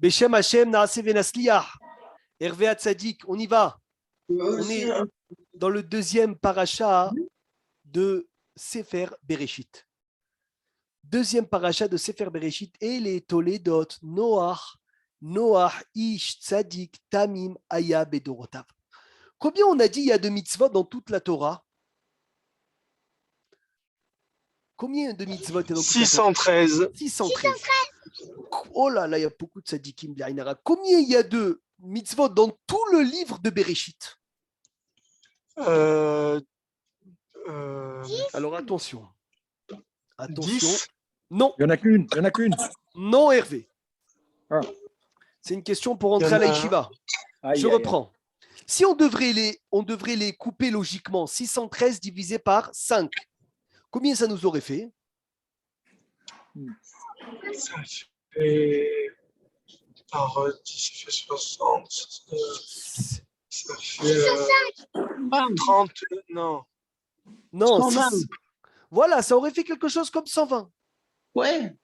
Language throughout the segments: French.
Beshem Hashem Naaseh Venasliach. Hervé Hatzadik, on y va. On est dans le deuxième paracha de Sefer Bereshit. Deuxième paracha de Sefer Bereshit et les Toledot, Noach, Ish, Tzadik, Tamim, Aya, Bedorotav. Combien on a dit il y a de mitzvot dans toute la Torah? Combien de mitzvot dans toute 613. La Torah? 613. Oh là là, il y a beaucoup de tzadikim. Combien il y a de mitzvot dans tout le livre de Bereshit? Alors attention. Attention. 10. Non. Il y en a qu'une. Non, Hervé. Ah. C'est une question pour entrer à la yeshiva. Je reprends. Si on devrait les couper logiquement, 613 divisé par 5, combien ça nous aurait fait? Ça fait par 10, ça fait 60. Ça fait 30. Non. Non, 120. Voilà, ça aurait fait quelque chose comme 120. Ouais.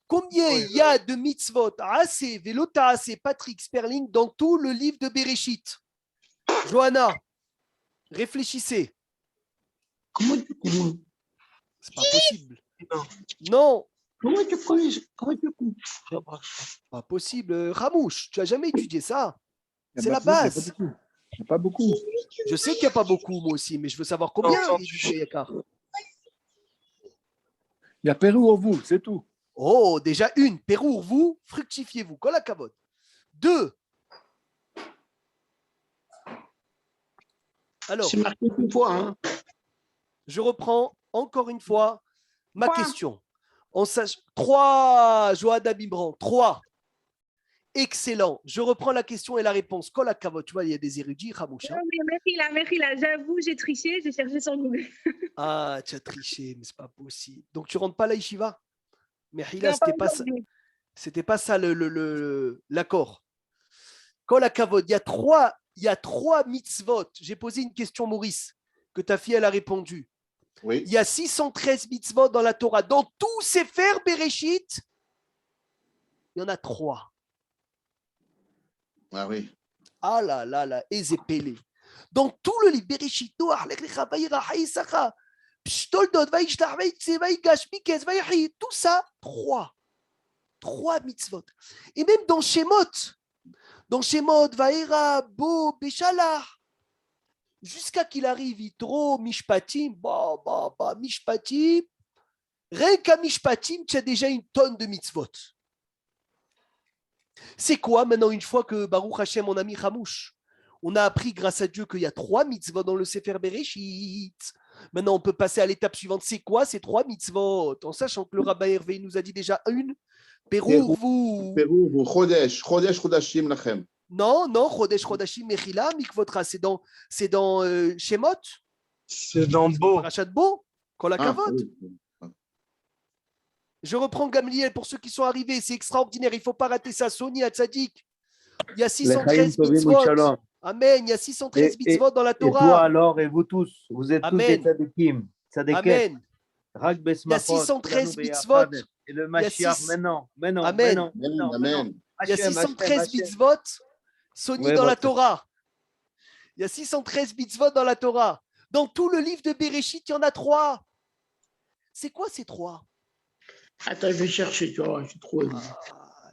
Combien il y a de mitzvot assez, Velota assez, Patrick Sperling dans tout le livre de Bereshit? Johanna, réfléchissez. Comment tu connais? C'est pas possible. Non. Non, Comment tu connais? pas possible. Ramouche, tu as jamais étudié ça. Il y C'est en a la pas- base. Il n'y a pas beaucoup. Je sais qu'il n'y a pas beaucoup, moi aussi, mais je veux savoir combien. Non, Yakar. Il y a Pérou au vous, c'est tout. Oh, déjà une. Pérou, vous, fructifiez-vous. Kol hakavod. 2. Alors, C'est marqué une fois. Hein. je reprends encore une fois ma Trois. question. On sache 3, Joad Abibran. 3. Excellent. Je reprends la question et la réponse. Kol hakavod. Tu vois, il y a des érudits, Ramoucha. Non, mais merci là, j'avoue, j'ai triché, j'ai cherché sur Google. Ah, tu as triché, mais c'est pas possible. Donc, tu rentres pas à la yeshiva? Mais Hila, Non, c'était pas ça. aujourd'hui. C'était pas ça l'accord. Kol hakavod, il y a trois mitzvot. J'ai posé une question, Maurice, que ta fille elle a répondu. Oui. Il y a 613 mitzvot dans la Torah. Dans tous ces Sefer Bereshit, il y en a 3. Ah oui. Ah là là là, Ezepele. Dans tout le livre Bereshit, Noach, Lech Lecha, Vayera, Haïsacha, Pshtoldot, Vaïshlach, Vaïtse, Vaïgash, Mikez, Vaïhi, tout ça, 3. 3 mitzvot. Et même dans Shemot, Vaïra, Bo, Béchalah, jusqu'à qu'il arrive Yitro, Mishpatim, Mishpatim, rien qu'à Mishpatim, tu as déjà une tonne de mitzvot. C'est quoi maintenant, une fois que Baruch Hashem, mon ami Hamouche, on a appris grâce à Dieu qu'il y a 3 mitzvot dans le Sefer Bereshit. Maintenant, on peut passer à l'étape suivante. C'est quoi ces 3 mitzvot? En sachant que le rabbin Hervé nous a dit déjà une. Pérou, vous. Pérou, Chodesh, Chodashim Lachem. Non, Chodesh, Chodashim, Mechila, Mikvotra. C'est dans Shemot. C'est dans Beau. Parachat Bo, Kol hakavod. oui. Je reprends Gamliel pour ceux qui sont arrivés. C'est extraordinaire. Il ne faut pas rater ça. Sony Hatzadik. Il y a 613 mitzvot. Amen. Il y a 613 mitzvot dans la Et toi Torah. alors, et vous tous, vous êtes Amen. tous des tzadikim. Amen. Rak Il y a besmachot, 613 kanu mitzvot. beyachad. Et le Mashiach, six- maintenant. Amen. Amen. Il y a Hashem, 613 Hashem. mitzvot. Sony Ouais, dans la votre- Torah. Il y a 613 mitzvot dans la Torah. Dans tout le livre de Bereshit, il y en a 3. C'est quoi ces 3? Attends, je vais chercher, tu vois, je trouve.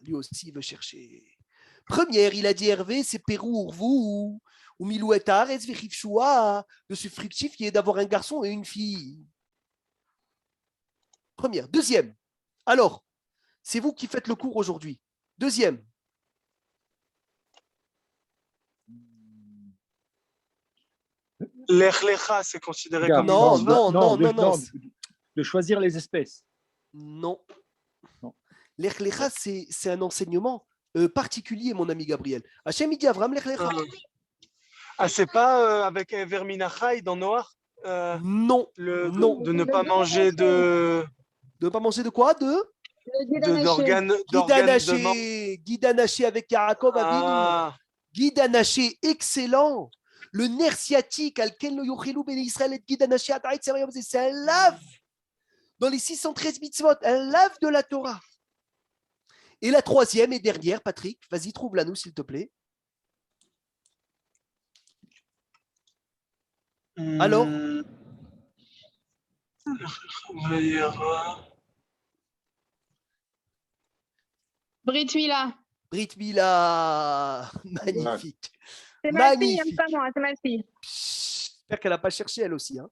Lui aussi, il veut chercher. Première, il a dit Hervé, c'est Pérou, vous, ou Milouet Haaretz, Vechivshua, de se fructifier, d'avoir un garçon et une fille. Première. Deuxième, alors, c'est vous qui faites le cours aujourd'hui. Deuxième, Lech Lecha, c'est considéré Regarde, comme Non. De choisir les espèces. non. Non. Lech Lecha, c'est un enseignement particulier, mon ami Gabriel. Hachem, il dit Avram Lech Lecha. Ah, c'est pas avec Verminachai dans Noir Non. Non. De ne pas manger de De ne pas manger de quoi? d'organes Guide anaché avec Yaakov Avinu. Ah, Guide anaché, excellent. Le nerf sciatique, alquel lo yochelu ben Israël et guide anaché ataït serayom, c'est un lave dans les 613 mitzvot, un lave de la Torah. Et la troisième et dernière, Patrick, vas-y, trouve-la nous, s'il te plaît. Alors Brit Mila. Brit Mila, magnifique. C'est ma fille, Magnifique. même pas moi, c'est ma fille. J'espère qu'elle n'a pas cherché elle aussi. Hein.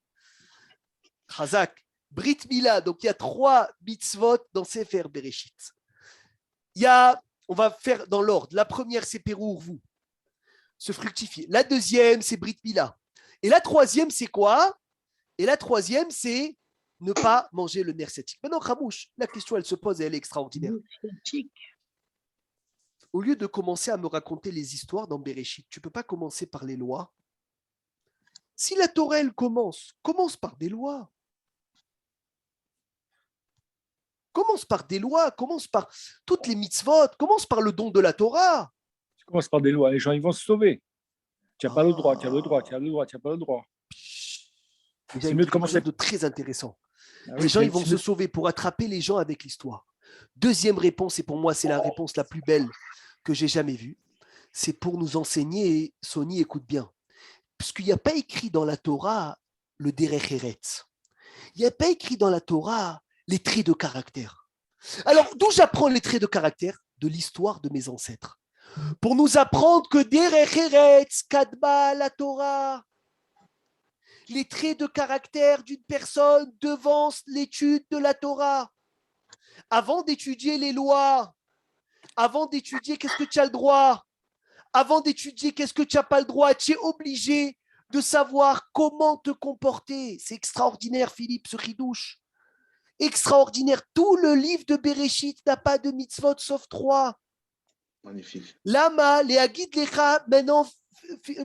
Khazak, Brit Mila, donc il y a 3 mitzvot dans Sefer Bereshit. On va faire dans l'ordre. La première, c'est Pérour, vous, se fructifier. La deuxième, c'est Brit Mila. Et la troisième, c'est quoi? Et la troisième, c'est ne pas manger le nerf sciatique. Maintenant, Khamouche, la question, elle se pose et elle est extraordinaire. Au lieu de commencer à me raconter les histoires dans Bereshit, tu ne peux pas commencer par les lois. Si la Torah, elle commence par des lois. Commence par des lois, commence par toutes les mitzvot, commence par le don de la Torah. Tu commences par des lois, les gens ils vont se sauver. Tu n'as pas le droit, tu as le droit, tu as le droit, tu n'as pas le droit. C'est mieux de commencer de très intéressant. Les gens ils vont se sauver pour attraper les gens avec l'histoire. Deuxième réponse, et pour moi c'est la réponse la plus belle que j'ai jamais vue, c'est pour nous enseigner, et Sony écoute bien, puisqu'il n'y a pas écrit dans la Torah le derech eretz. Il n'y a pas écrit dans la Torah les traits de caractère. Alors, d'où j'apprends les traits de caractère? De l'histoire de mes ancêtres. Pour nous apprendre que derech eretz kadma la Torah. Les traits de caractère d'une personne devancent l'étude de la Torah. Avant d'étudier les lois, avant d'étudier qu'est-ce que tu as le droit, avant d'étudier qu'est-ce que tu n'as pas le droit, tu es obligé de savoir comment te comporter. C'est extraordinaire, Philippe, ce chidouche. Extraordinaire. Tout le livre de Bereshit n'a pas de mitzvot sauf 3. Magnifique. Lama, les Hagid Lecha, maintenant,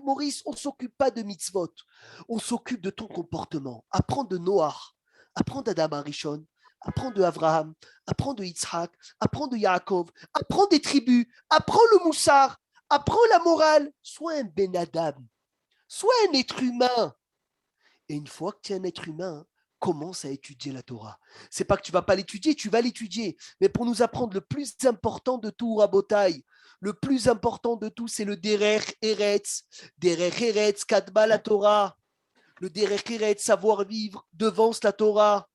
Maurice, on ne s'occupe pas de mitzvot. On s'occupe de ton comportement. Apprends de Noach, apprends d'Adam Arishon, apprends de Abraham, apprends de Yitzhak, apprends de Yaakov, apprends des tribus, apprends le moussard, apprends la morale. Sois un Ben Adam, sois un être humain. Et une fois que tu es un être humain, commence à étudier la Torah. C'est pas que tu vas pas l'étudier, tu vas l'étudier. Mais pour nous apprendre le plus important de tout, Rabotai, le plus important de tout, c'est le derech eretz. Derech eretz, kadma la Torah. Le derech eretz, savoir vivre, devance la Torah.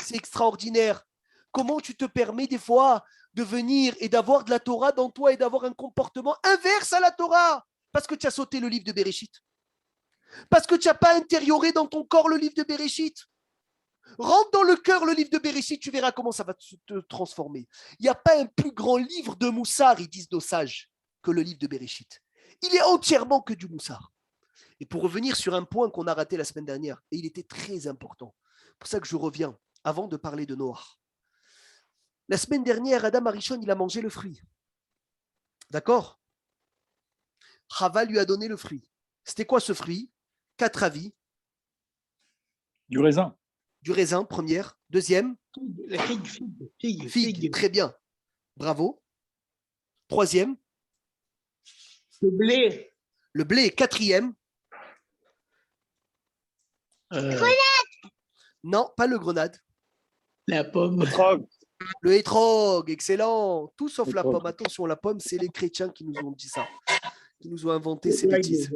C'est extraordinaire. Comment tu te permets des fois de venir et d'avoir de la Torah dans toi et d'avoir un comportement inverse à la Torah? Parce que tu as sauté le livre de Bereshit. Parce que tu n'as pas intérioré dans ton corps le livre de Bereshit. Rentre dans le cœur le livre de Bereshit, tu verras comment ça va te transformer. Il n'y a pas un plus grand livre de Moussard, ils disent nos sages, que le livre de Bereshit. Il est entièrement que du Moussard. Et pour revenir sur un point qu'on a raté la semaine dernière, et il était très important, c'est pour ça que je reviens, avant de parler de Noach. La semaine dernière, Adam Arishon, il a mangé le fruit. D'accord? Chava lui a donné le fruit. C'était quoi ce fruit? 4 avis. Du raisin. Du raisin, première. Deuxième, La figue, figue. Très bien. Bravo. Troisième, Le blé. le blé. Quatrième, non, pas le grenade. La pomme. Le hétrog, excellent. Tout sauf la Hétrog. pomme. Attention, la pomme, c'est les chrétiens qui nous ont dit ça, qui nous ont inventé Je ces bêtises.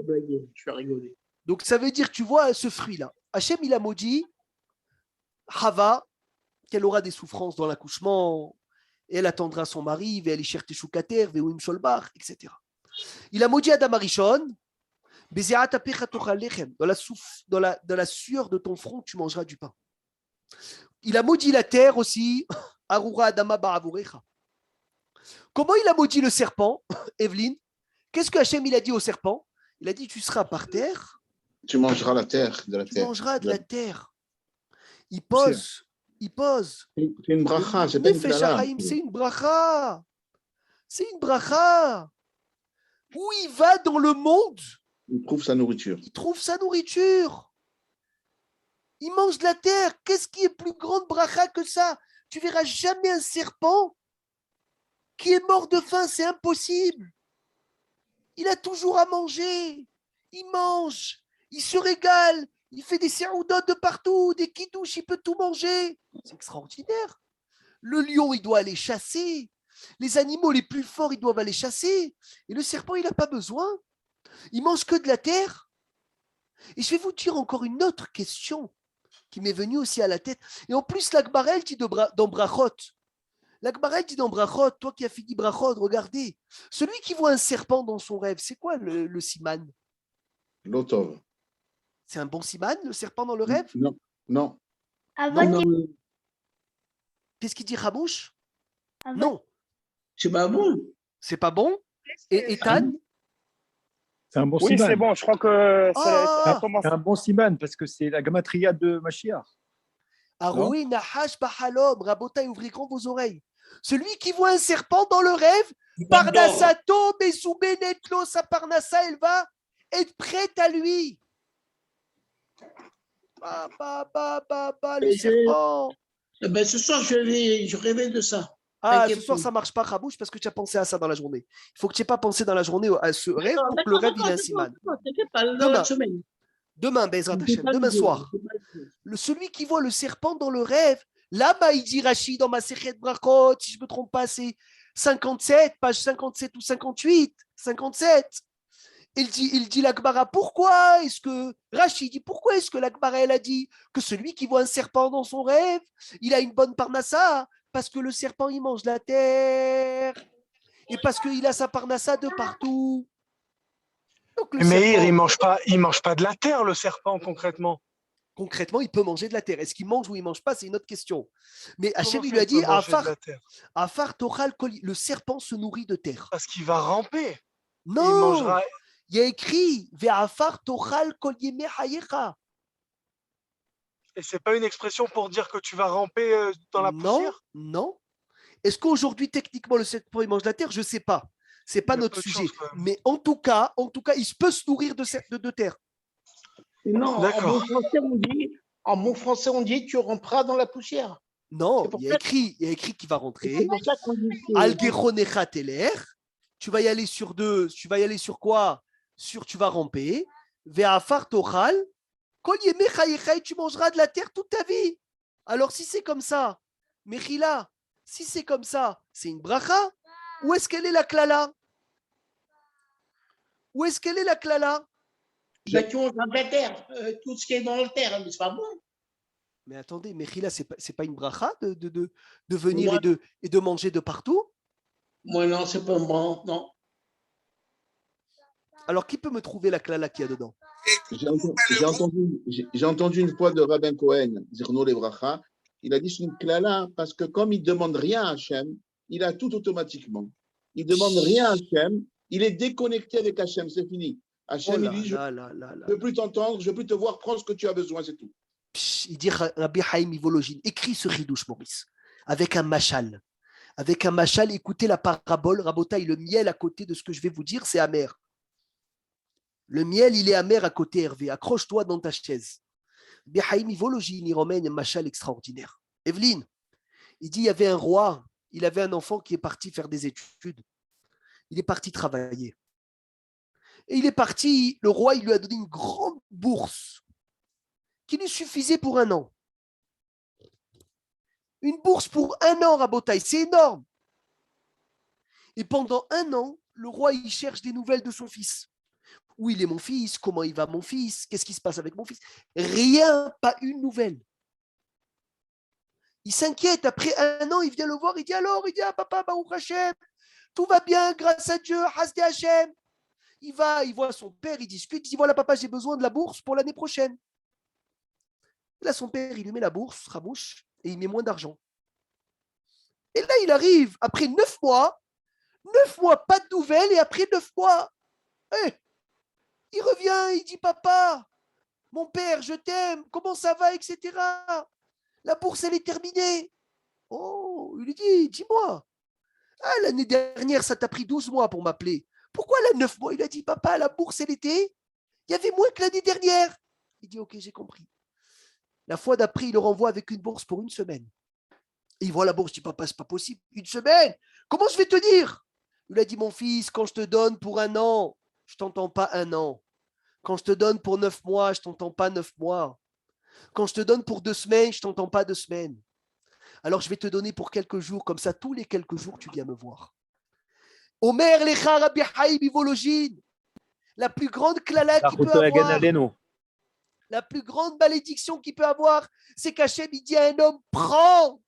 je vais rigoler. Donc, ça veut dire, tu vois, ce fruit-là. Hachem, il a maudit Hava, qu'elle aura des souffrances dans l'accouchement, et elle attendra son mari, etc. Il a maudit Adam Arishon, dans la sueur de ton front, tu mangeras du pain. Il a maudit la terre aussi, Arura Adama Ba'avurecha. Comment il a maudit le serpent, Evelyne? Qu'est-ce que Hachem il a dit au serpent? Il a dit, tu seras par terre, Tu mangeras la terre, de la tu terre. mangeras de la terre. Il pose. C'est une bracha, c'est pas une Nefesh kala. HaChaim, c'est une bracha. C'est une bracha. Où il va dans le monde, Il trouve sa nourriture. il trouve sa nourriture. Il mange de la terre. Qu'est-ce qui est plus grande bracha que ça? Tu verras jamais un serpent qui est mort de faim, c'est impossible. Il a toujours à manger. Il mange. Il se régale. Il fait des séroudotes de partout, des kidouches, il peut tout manger. C'est extraordinaire. Le lion, il doit aller chasser. Les animaux les plus forts, ils doivent aller chasser. Et le serpent, il n'a pas besoin. Il mange que de la terre. Et je vais vous dire encore une autre question qui m'est venue aussi à la tête. Et en plus, l'Agmarel dit dans Brachot. L'Agmarel dit dans Brachot, toi qui as fini Brachot, regardez. Celui qui voit un serpent dans son rêve, c'est quoi le siman? Lotov. C'est un bon siman, le serpent dans le rêve? Non, non. Non, Qu'est-ce qu'il dit, Ramouche? Avant- Non, c'est pas bon. c'est pas bon. Et Ethan? C'est un bon Oui, siman. c'est bon, je crois que ça Ah, commence. C'est un bon siman parce que c'est la gamatria de Mashiach. Aroué Nahash Bahalom, Rabotai, ouvrez grand vos oreilles. Celui qui voit un serpent dans le rêve, Parnasato, Mesoubé, Netlo, sa Parnassa, elle va être prête à lui. Le serpent. Eh ben, ce soir, je rêvais de ça. Ah, ce T'inquiète soir, pas. ça marche pas, Rabouche, parce que tu as pensé à ça dans la journée. Il faut que tu n'aies pas pensé dans la journée à ce rêve D'accord, pour que le rêve, il ait un siman. T'inquiète pas, dans Demain. la semaine. Demain, Bezrat C'est Hashem, pas demain le jour, soir. c'est pas le jour. Celui qui voit le serpent dans le rêve, là-bas, il dit Rachid dans ma Sechet Brachot, si je ne me trompe pas, c'est 57, page 57 ou 58, 57. Il dit l'Akbara, pourquoi est-ce que, Rachid dit, pourquoi est-ce que l'Akbara, elle a dit que celui qui voit un serpent dans son rêve, il a une bonne parnassa, parce que le serpent, il mange la terre, et parce qu'il a sa parnassa de partout. Donc, le Mais serpent, il mange pas de la terre, le serpent, concrètement. concrètement, il peut manger de la terre. Est-ce qu'il mange ou il ne mange pas, c'est une autre question. Mais Hachem, Comment il ça, lui a il dit, peut manger de la terre? Afar Tochal Koli, le serpent se nourrit de terre. Parce qu'il va ramper. Il Non, mangera. il y a écrit, Ve'afar Tochal Kol Yemei Hayecha. Et c'est pas une expression pour dire que tu vas ramper dans la Non, poussière? non. Est-ce qu'aujourd'hui, techniquement, le serpent, il mange de la terre? Je ne sais pas. Ce n'est pas Il y a notre peu de sujet. choses, quand même. Mais en tout cas, il peut se nourrir de terre. Non, D'accord. en bon français, on dit, tu ramperas dans la poussière. Non, C'est pour il y a ça- écrit qu'il va C'est rentrer. pour ça qu'on dit Al Geronecha Teler. Tu vas y aller sur deux. Tu vas y aller sur quoi? Tu vas ramper. Ve'afar Tochal. Kol Yemei Hayecha, et tu mangeras de la terre toute ta vie. Alors, si c'est comme ça, Mechila, si c'est comme ça, c'est une bracha? Où est-ce qu'elle est la klala? Où est-ce qu'elle est la klala? bah, tu mangeras de la terre, tout ce qui est dans la terre, mais c'est pas bon. Mais attendez, Mechila, c'est pas une bracha de venir Moi- et de manger de partout? Moi, non, c'est pas bon, non. Alors, qui peut me trouver la klala qu'il y a dedans? J'ai entendu une fois de Rabin Cohen, Zirno Lebracha, il a dit c'est une klala parce que comme il ne demande rien à Hachem, il a tout automatiquement. Il ne demande rien à Hachem, il est déconnecté avec Hachem, c'est fini. Oh Hachem, là il dit je là là là là. ne veux plus t'entendre, je ne veux plus te voir, prends ce que tu as besoin, c'est tout. Il dit Rabbi Haïm Ivologine, écris ce ridouche, Maurice, avec un machal. Avec un machal, écoutez la parabole, Rabotaï, le miel à côté de ce que je vais vous dire, c'est amer. Le miel, il est amer à côté, Hervé. Accroche-toi dans ta chaise. Rabbi Haïm Ivologine, il ramène un machal extraordinaire. Evelyne, il dit il y avait un roi, il avait un enfant qui est parti faire des études. Il est parti travailler. Et il est parti, le roi, il lui a donné une grande bourse qui lui suffisait pour un an. Une bourse pour un an, Rabotaï, c'est énorme. Et pendant un an, le roi, il cherche des nouvelles de son fils. Où il est mon fils? Comment il va mon fils? Qu'est-ce qui se passe avec mon fils? Rien, pas une nouvelle. Il s'inquiète. Après un an, il vient le voir. Il dit alors, il dit papa, Baruch Hashem, tout va bien, grâce à Dieu, Hasde Hashem. Il voit son père, il discute. Il dit voilà, papa, j'ai besoin de la bourse pour l'année prochaine. Et là, son père, il lui met la bourse, Ramouche, et il met moins d'argent. Et là, il arrive, après 9 mois, pas de nouvelles, et après 9 mois, il revient, il dit papa, mon père, je t'aime, comment ça va, etc. La bourse, elle est terminée. Oh, il lui dit, dis-moi, l'année dernière, ça t'a pris 12 mois pour m'appeler. Pourquoi là, 9 mois? Il a dit, papa, la bourse, elle était, il y avait moins que l'année dernière. Il dit, ok, j'ai compris. La fois d'après, il le renvoie avec une bourse pour une semaine. Et il voit la bourse, il dit, papa, c'est pas possible. Une semaine? Comment je vais te dire? Il a dit, mon fils, quand je te donne pour un an, je t'entends pas un an. Quand je te donne pour 9 mois, je t'entends pas 9 mois. Quand je te donne pour 2 semaines, je t'entends pas 2 semaines. Alors je vais te donner pour quelques jours, comme ça, tous les quelques jours, tu viens me voir. Omer lecha Rabbi Chaim Ivologine, la plus grande klala qu'il peut avoir, la plus grande malédiction qu'il peut avoir, c'est qu'Hachem, il dit à un homme, prends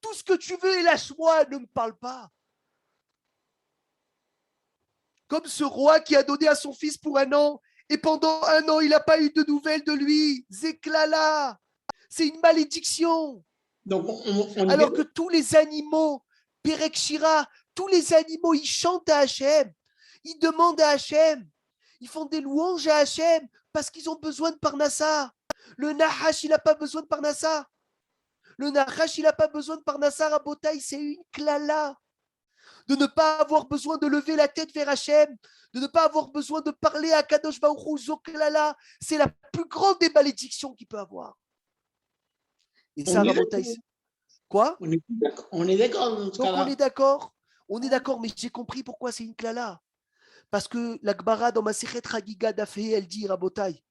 tout ce que tu veux et lâche-moi, ne me parle pas. Comme ce roi qui a donné à son fils pour 1 an, et pendant 1 an, il n'a pas eu de nouvelles de lui. Zeklala, c'est une malédiction. Donc, on Alors que tous les animaux, Perek Shira, tous les animaux, ils chantent à Hachem, ils demandent à Hachem, ils font des louanges à Hachem parce qu'ils ont besoin de Parnassa. Le Nahash, il n'a pas besoin de Parnassa. Le Nahash, il n'a pas besoin de Parnassa, Rabotaï, c'est une klala. De ne pas avoir besoin de lever la tête vers Hachem, de ne pas avoir besoin de parler à Kadosh Baruch Hu, Zoklala, c'est la plus grande des malédictions qu'il peut avoir. Et ça, Rabotaï, quoi? on est d'accord dans ce Donc cas-là. on est d'accord, mais j'ai compris pourquoi c'est une klala. Parce que la Gemara dans Masechet Chagiga Dafé, elle dit, Rabotaï,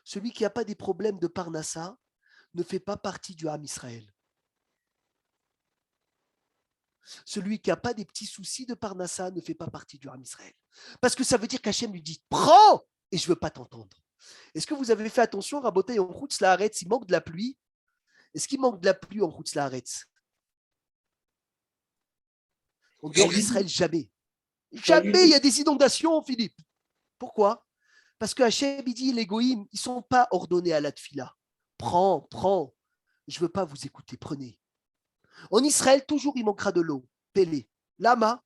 celui qui n'a pas des problèmes de Parnassa ne fait pas partie du Ham Israël. Celui qui n'a pas des petits soucis de Parnassa ne fait pas partie du Ham Israël. Parce que ça veut dire qu'Hachem lui dit, prends, et je ne veux pas t'entendre. Est-ce que vous avez fait attention, Rabotaï, en Chutz Laaretz, il manque de la pluie? Est-ce qu'il manque de la pluie en Chutz Laaretz? En dehors d'Israël, jamais. Jamais il y a des inondations, Philippe. Pourquoi? Parce que Hachem, il dit, les goïms, ils ne sont pas ordonnés à la tfila. Prends. Je ne veux pas vous écouter, prenez. En Israël, toujours, il manquera de l'eau. Pélé. Lama,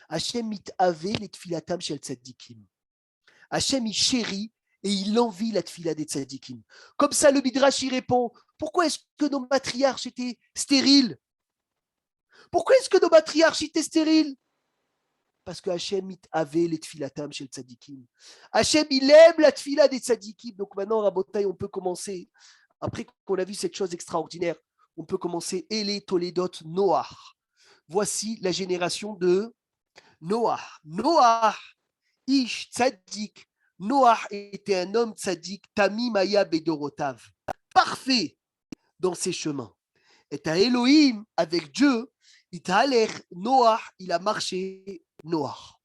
Hachem mit'ave les tfilatam shel tzadikim. Hachem, il chérit et il envie la tfila des tzadikim. Comme ça, le Midrash, il répond, pourquoi est-ce que nos matriarches étaient stériles? Pourquoi est-ce que nos matriarches étaient stériles? Parce que Hachem mit'ave les tfilatam shel tzadikim. Hachem, il aime la tfila des tzadikim. Donc maintenant, Rabotaï, on peut commencer, après qu'on a vu cette chose extraordinaire, on peut commencer Ele Toledot Noah. Voici la génération de Noah. Noah, Ish Tzadik. Noah était un homme tzadik, Tamim Maya Bedorotav. Parfait dans ses chemins. Et à Elohim, avec Dieu, Noah, il a marché Noah.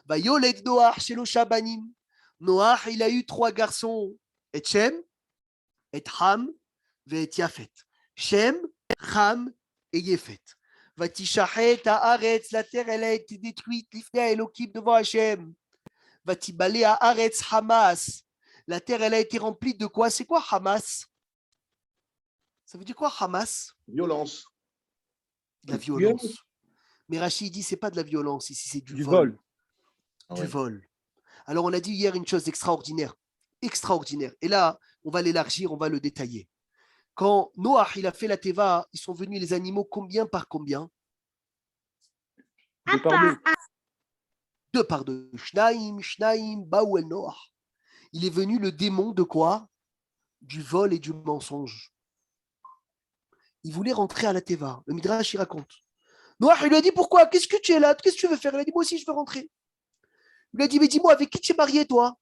Vayoled Noah chez le Shabanim. Noah, il a eu 3 garçons, et Shem, et Ham, et Yafet. Shem, Ham et Yefet. Vatishachet haaretz, la terre elle a été détruite, l'ifnei Elohim devant Hachem. Vatibale haaretz Hamas, la terre elle a été remplie de quoi? C'est quoi Hamas? Ça veut dire quoi Hamas? Violence. De la violence. Mais Rachid dit c'est pas de la violence ici, c'est du vol. Du vol. Alors on a dit hier une chose extraordinaire. Et là, on va l'élargir, on va le détailler. Quand Noah il a fait la Teva, ils sont venus les animaux combien par combien? 2 par 2. 2 par 2. Shnaim, Baou el Noah. Il est venu le démon de quoi? Du vol et du mensonge. Il voulait rentrer à la Teva. Le Midrash, il raconte. Noah, il lui a dit pourquoi? Qu'est-ce que tu es là? Qu'est-ce que tu veux faire? Il a dit moi aussi, je veux rentrer. Il lui a dit mais dis-moi, avec qui tu es marié, toi?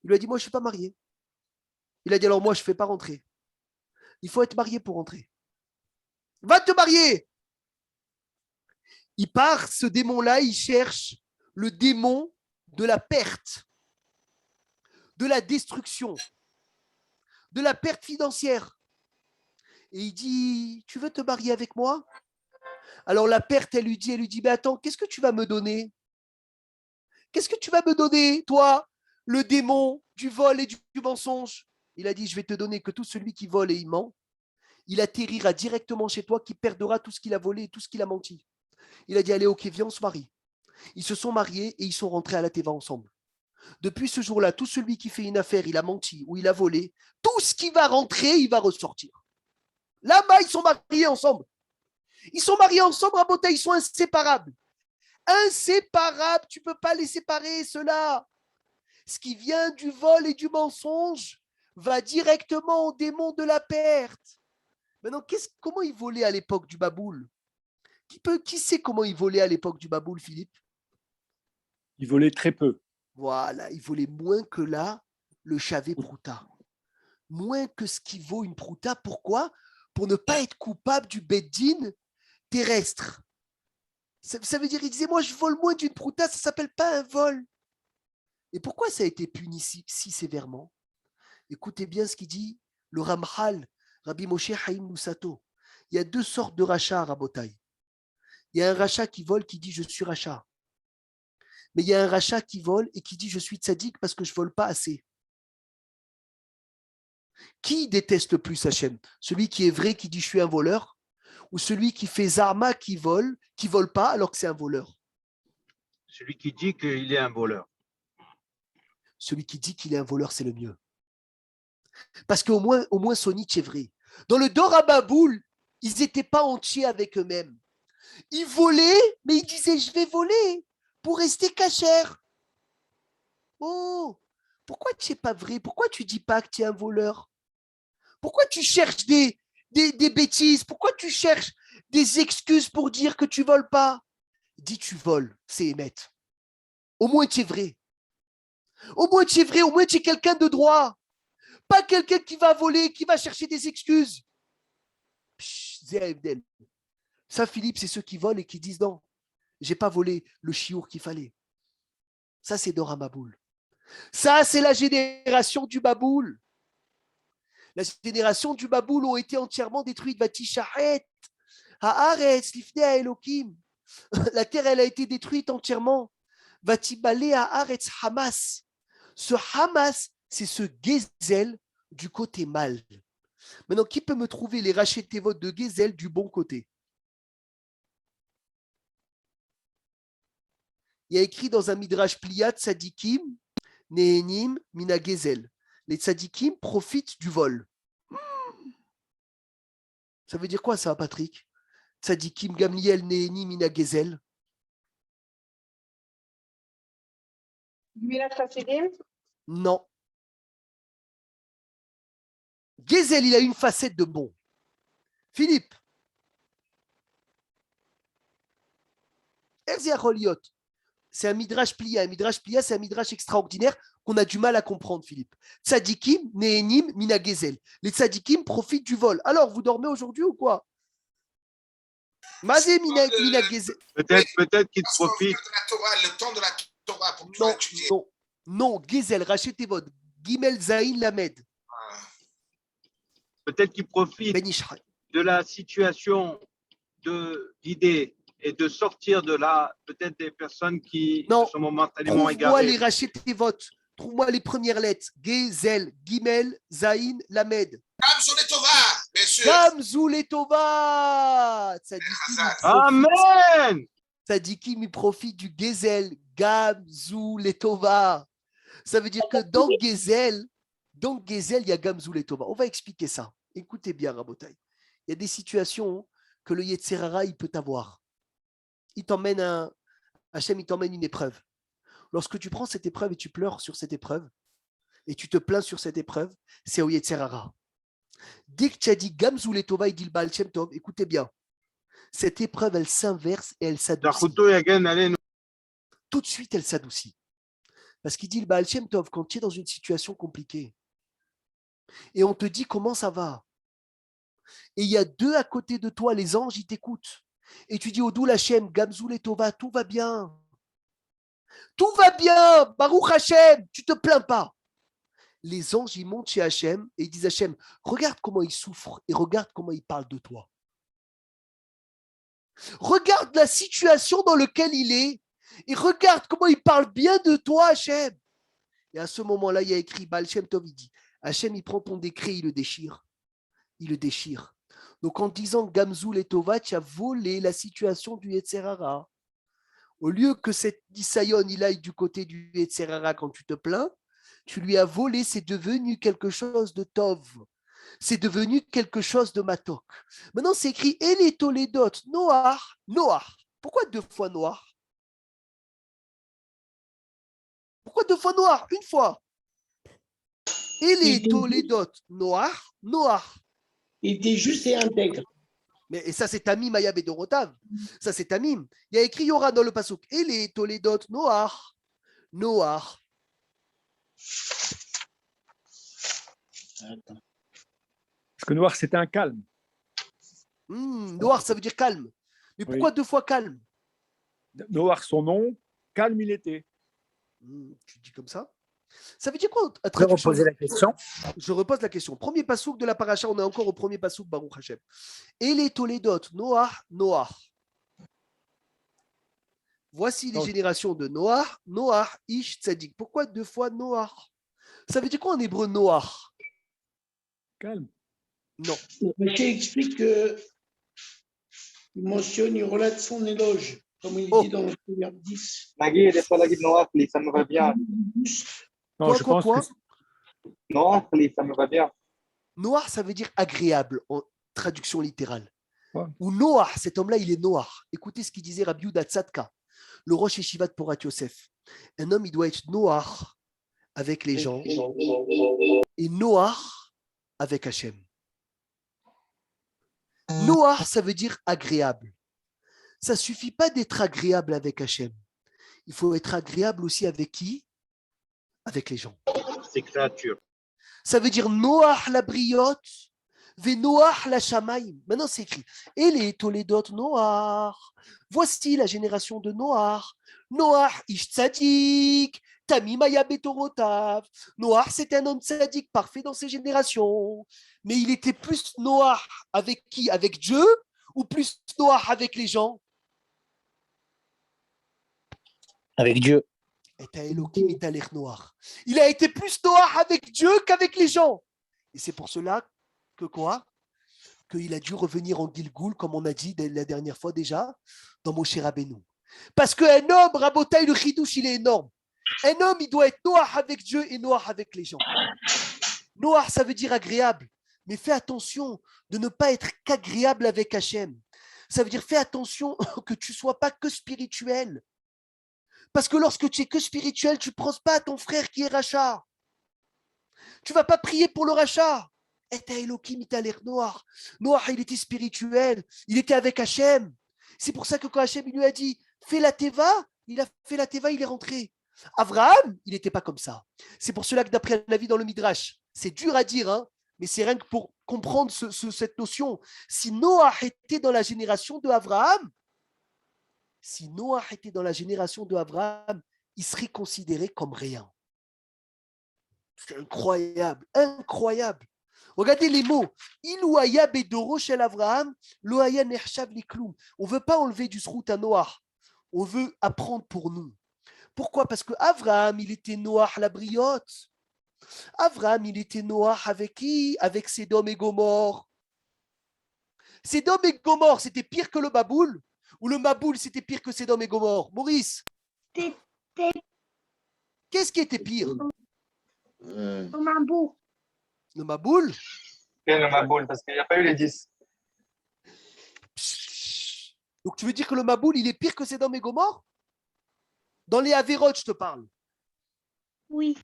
Il lui a dit moi, je ne suis pas marié. Il a dit alors moi, je ne fais pas rentrer. Il faut être marié pour rentrer. Va te marier! Il part, ce démon-là, il cherche le démon de la perte, de la destruction, de la perte financière. Et il dit, tu veux te marier avec moi? Alors la perte, elle lui dit, mais attends, qu'est-ce que tu vas me donner? Qu'est-ce que tu vas me donner, toi, le démon du vol et du mensonge? Il a dit, je vais te donner que tout celui qui vole et il ment, il atterrira directement chez toi, qui perdra tout ce qu'il a volé et tout ce qu'il a menti. Il a dit, allez, ok, viens, on se marie. Ils se sont mariés et ils sont rentrés à la Teva ensemble. Depuis ce jour-là, tout celui qui fait une affaire, il a menti ou il a volé, tout ce qui va rentrer, il va ressortir. Là-bas, ils sont mariés ensemble. Ils sont mariés ensemble, Rabotai, ils sont inséparables. Inséparables, tu ne peux pas les séparer, ceux-là. Ce qui vient du vol et du mensonge va directement au démon de la perte. Maintenant, comment ils volaient à l'époque du Baboul? Qui sait comment ils volaient à l'époque du Baboul, Philippe? Ils volaient très peu. Voilà, ils volaient moins que là, le chavé prouta. Moins que ce qui vaut une prouta. Pourquoi? pour ne pas être coupable du beddin terrestre. Ça veut dire, il disait, moi je vole moins d'une prouta, ça ne s'appelle pas un vol. Et pourquoi ça a été puni si sévèrement? Écoutez bien ce qu'il dit le Ramchal, Rabbi Moshe Chaim Lusato. Il y a deux sortes de rachats à Rabotai. Il y a un rachat qui vole qui dit je suis rachat. Mais il y a un rachat qui vole et qui dit je suis tzaddik parce que je ne vole pas assez. Qui déteste le plus Hachem? Celui qui est vrai, qui dit je suis un voleur, ou celui qui fait zarma, qui vole pas alors que c'est un voleur? Celui qui dit qu'il est un voleur. Celui qui dit qu'il est un voleur, c'est le mieux. Parce qu'au moins son niche est vrai. Dans le Dor Ababoul, ils n'étaient pas entiers avec eux-mêmes. Ils volaient, mais ils disaient je vais voler pour rester cachère. Oh, pourquoi tu n'es pas vrai? Pourquoi tu ne dis pas que tu es un voleur? Pourquoi tu cherches des bêtises? Pourquoi tu cherches des excuses pour dire que tu ne voles pas? Dis tu voles, c'est émettre. Au moins tu es vrai. Au moins tu es vrai, au moins tu es quelqu'un de droit. Pas quelqu'un qui va voler, qui va chercher des excuses. Ça, Philippe, c'est ceux qui volent et qui disent non, j'ai pas volé le chiour qu'il fallait. Ça, c'est Dora Maboul. Ça, c'est la génération du Baboul. La génération du Baboul ont été entièrement détruites. Vatisharet, Haaretz, Lifnei Elohim. La terre, elle a été détruite entièrement. Vatibale Haaretz Hamas. Ce Hamas, c'est ce Gezel du côté mal. Maintenant, qui peut me trouver les rachetés votes de Gezel du bon côté? Il y a écrit dans un midrash Pliat, Tzadikim, Nehenim, Mina Gezel. Les Tzadikim profitent du vol. Ça veut dire quoi ça, Patrick? Tzadikim, Gamliel, Nehenim, Mina Gezel. Non. Gezel, il a une facette de bon. Philippe. Erziacholiot. C'est un midrash plia. Un midrash plia, c'est un midrash extraordinaire qu'on a du mal à comprendre, Philippe. Tzadikim, Nehenim, Mina Gezel. Les tzadikim profitent du vol. Alors, vous dormez aujourd'hui ou quoi? Mazé, Mina Gezel. Peut-être qu'il profite. Le temps de la Torah pour Non, étudier. non, Gezel, rachetez votre Gimel Zaïn Lamed. Peut-être qu'il profite Ben Ishraï. de la situation d'idée et de sortir de là, peut-être des personnes qui Non, sont momentanément trouve-moi égarées. les rachetés votes. Trouve-moi les premières lettres. Gezel, Gimel, Zaïn, Lamed. Gamzou Letova, bien sûr. Gamzou Letova. Amen. Tzadikim, il profite du Gezel, Gamzou Letova. Ça veut dire que dans Gezel, il y a Gamzou Letova. On va expliquer ça. Écoutez bien, Rabotai. Il y a des situations que le Yetzerara, il peut avoir. Hachem, il t'emmène une épreuve. Lorsque tu prends cette épreuve et tu pleures sur cette épreuve, et tu te plains sur cette épreuve, c'est au Yetzerara. Dès que tu as dit Gamzou Letova, il dit le Baal Shem Tov, écoutez bien, cette épreuve, elle s'inverse et elle s'adoucit. Tout de suite, elle s'adoucit. Parce qu'il dit le Baal Shem Tov, quand tu es dans une situation compliquée, et on te dit comment ça va, et il y a deux à côté de toi, les anges, ils t'écoutent, et tu dis Odou Lachem, Gamzou Letova, tout va bien. Tout va bien, Baruch Hashem, tu te plains pas. Les anges, ils montent chez Hachem et ils disent Hachem, regarde comment il souffre et regarde comment il parle de toi. Regarde la situation dans laquelle il est et regarde comment il parle bien de toi, Hachem. Et à ce moment-là, il y a écrit, Baal Shem Tov, il dit, Hachem, il prend ton décret, il le déchire. Il le déchire. Donc en disant Gamzou Letova, tu as volé la situation du Yetzerara. Au lieu que cet Isayon, il aille du côté du Yetzerara quand tu te plains, tu lui as volé, c'est devenu quelque chose de Tov. C'est devenu quelque chose de Matok. Maintenant, c'est écrit Ele Toledot, Noach, Noach. Pourquoi deux fois Noach? Pourquoi deux fois Noach? Une fois. Ele Toledot, Noach, Noach. Il était juste et intègre. Et ça, c'est Tamim Maya Bedorotav. Ça, c'est Tamim. Il y a écrit Yora dans le Pasuk. Ele Toledot, Noach, Noach. Parce que Noir, c'était un calme. Noir, ça veut dire calme. Mais pourquoi 2 fois calme? Noach, son nom, calme il était. Tu dis comme ça? Ça veut dire quoi? Je peux reposer la question. Je repose la question. Premier pasouk de la paracha, on est encore au premier pasouk, Baruch Hashem. Et les Toledot, Noach, Noach. Voici les générations de Noach, Noach, Ish, Tzadik. Pourquoi 2 fois Noach? Ça veut dire quoi en hébreu Noach? Calme. Non. Raché explique qu'il mentionne, il relate son éloge, comme il dit dans le proverbe 10. Nagui, des fois, Nagui, Noach, ça me va bien. Non, Quoi, je quoi, pense quoi? que Noach, ça me va bien. Noach, ça veut dire agréable en traduction littérale. Ouais. Ou Noach, cet homme-là, il est Noach. Écoutez ce qu'il disait Rabbi Yehuda Tzadka, le Rosh Yeshiva de Porat Yosef. Un homme, il doit être Noach avec les gens et Noach avec Hachem. Noach, ça veut dire agréable. Ça ne suffit pas d'être agréable avec Hachem. Il faut être agréable aussi avec qui? Avec les gens. C'est créature. Ça veut dire Noach la briotte, ve Noach la shamaim. Maintenant, c'est écrit. Et les Toledot Noach. Voici la génération de Noach. Noach ish tzadik, tamimaya betorotav. Noach, c'était un homme tzadik parfait dans ses générations. Mais il était plus Noach avec qui? Avec Dieu ou plus Noach avec les gens? Avec Dieu. Il a été plus Noach avec Dieu qu'avec les gens. Et c'est pour cela que quoi? Qu'il a dû revenir en Gilgoul, comme on a dit la dernière fois déjà, dans Moshe Rabbeinu. Parce qu'un homme, Rabotaï, le chidouche, il est énorme. Un homme, il doit être Noach avec Dieu et Noach avec les gens. Noach, ça veut dire agréable. Mais fais attention de ne pas être qu'agréable avec Hachem. Ça veut dire fais attention que tu ne sois pas que spirituel. Parce que lorsque tu es que spirituel, tu ne penses pas à ton frère qui est rachat. Tu ne vas pas prier pour le rachat. Et t'as Elohim, il t'a l'air noir. Noach, il était spirituel. Il était avec Hachem. C'est pour ça que quand Hachem il lui a dit fais la teva, il a fait la teva, il est rentré. Abraham, il n'était pas comme ça. C'est pour cela que d'après un avis dans le Midrash, c'est dur à dire, hein, mais c'est rien que pour comprendre cette notion. Si Noach était dans la génération de Abraham, il serait considéré comme rien. C'est incroyable, incroyable. Regardez les mots. Ilouaya bedoro shel Avraham, loaya nershav likloum. On ne veut pas enlever du srout à Noach. On veut apprendre pour nous. Pourquoi? Parce que Avraham, il était Noach la briotte. Avraham, il était Noach avec qui? Avec Sédom et Gomorre. Sédom et Gomorre, c'était pire que le Maboul? Ou le Maboul, c'était pire que Sédom et Gomorre? Maurice? Qu'est-ce qui était pire? Le Maboul. Le Maboul? Quel le Maboul? Parce qu'il n'y a pas eu les 10. Donc tu veux dire que le Maboul, il est pire que Sédom et Gomorre? Dans les Averot, je te parle. Oui.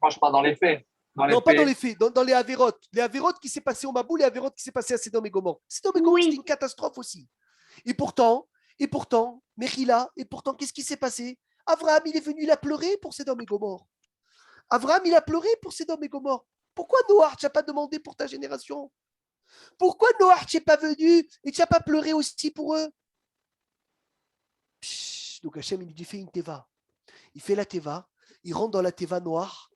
Moi, je parle dans les faits. Non, pas dans les faits, dans les Averot. Les Averot qui s'est passé au Maboul, les Averot qui s'est passé à Sédom et Gomorre. Sédom et Gomorre, c'était une catastrophe aussi. Et pourtant, Mechila, et pourtant, qu'est-ce qui s'est passé? Avraham, il est venu, il a pleuré pour Sédom et Gomorre. Avraham, il a pleuré pour Sédom et Gomorre. Pourquoi Noach, tu n'as pas demandé pour ta génération? Pourquoi Noach, tu n'es pas venu et tu n'as pas pleuré aussi pour eux? Donc Hachem, il lui dit, fais une teva. Il fait la teva, il rentre dans la teva noire,